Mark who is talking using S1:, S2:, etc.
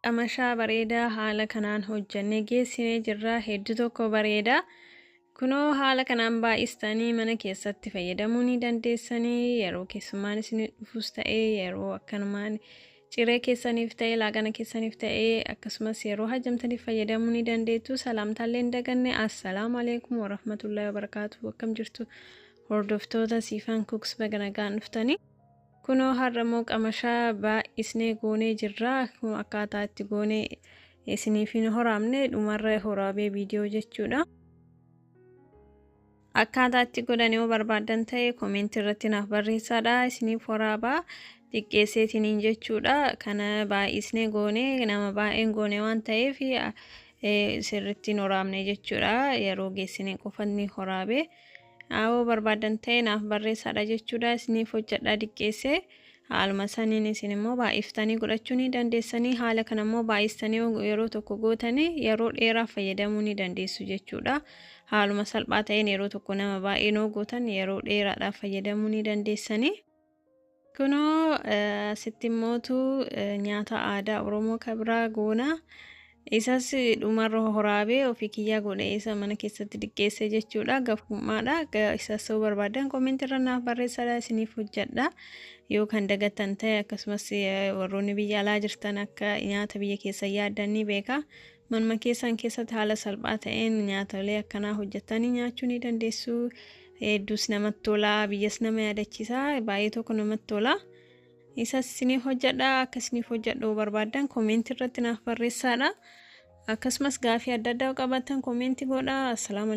S1: Qamashaa bareedaa haala kanaan hojjannee geessinee jirra. Hedduu tokko bareeda. Kunoo haala kanaan baay'istanii mana keessatti fayyadamuu ni dandeessanii. Yeroo keessummaan isin dhufus ta'ee yeroo akkanumaan ciree keessaniif ta'ee laaqana keessaniif ta'ee akkasumas yeroo hajamtaniif fayyadamuu ni dandeettu. Salaamtaallee hin daganne. Assalaamu alaikum warahmatullahi wabarakaatuh. Akkam jirtu hordoftoota Siifan Kuks baga nagaan dhuftanii. Kunoo har'amoo qamashaa baay'isnee goonee jirra. Akkaataa itti goonee isiniif hin horaamne dhumarra horaabee viidiyoo jechuudha. Akkaataa itti godhan yoo barbaadan ta'e koomentii irratti naaf barreessaa. Isiniif horaabaa xiqqeesseetiniin jechuudha. Kana baay'isnee goonee nama baay'een goone waan ta'eef sirriitti hin horaamne jechuudha. Yeroo geessinee qofanni horaabee. Awoo barbaadan ta'e naaf barreessaa jechuudha. Isiniif hojjedhaa xiqqeessee haaluma saniin isin immoo baay'iftanii godhachuu ni dandeessanii. Haala kana immoo baay'istanii yeroo tokko gootanii yeroo dheeraa fayyadamuu ni dandeessu jechuudha. Haaluma salphaa ta'een yeroo tokko nama baay'ee noo gootan yeroo dheeraadhaaf fayyadamuu ni dandeessanii. Kunoo asitti immootu nyaata aadaa Oromoo kabraa goona. Isas dhumarra horaabee ofii kiyyaa godhe isa mana keessatti xiqqeesse jechuudha. Gafummaadha. Isas yoo barbaadan koomentii irra naaf barreessaa. Isiniif hojjedha. Yoo kan dagattan ta'e akkasumas warroonni biyya alaa jirtan akka nyaata biyya keessa yaaddan ni beeka. Manuma keessan keessatti haala salphaa ta'een nyaataalee akkanaa hojjettanii nyaachuu ni dandeessu. Hedduus namatti tola. Biyyas nama yaadachiisa. Baay'ee tokko namatti tola. Isas isiniif hojjedha. Akka isiniif hojjedhu barbaadan koomentii irratti naaf barreessaa. Akkasumas gaafii adda addaa qabaattan koomentii godhaa. Assalaamu alaikum.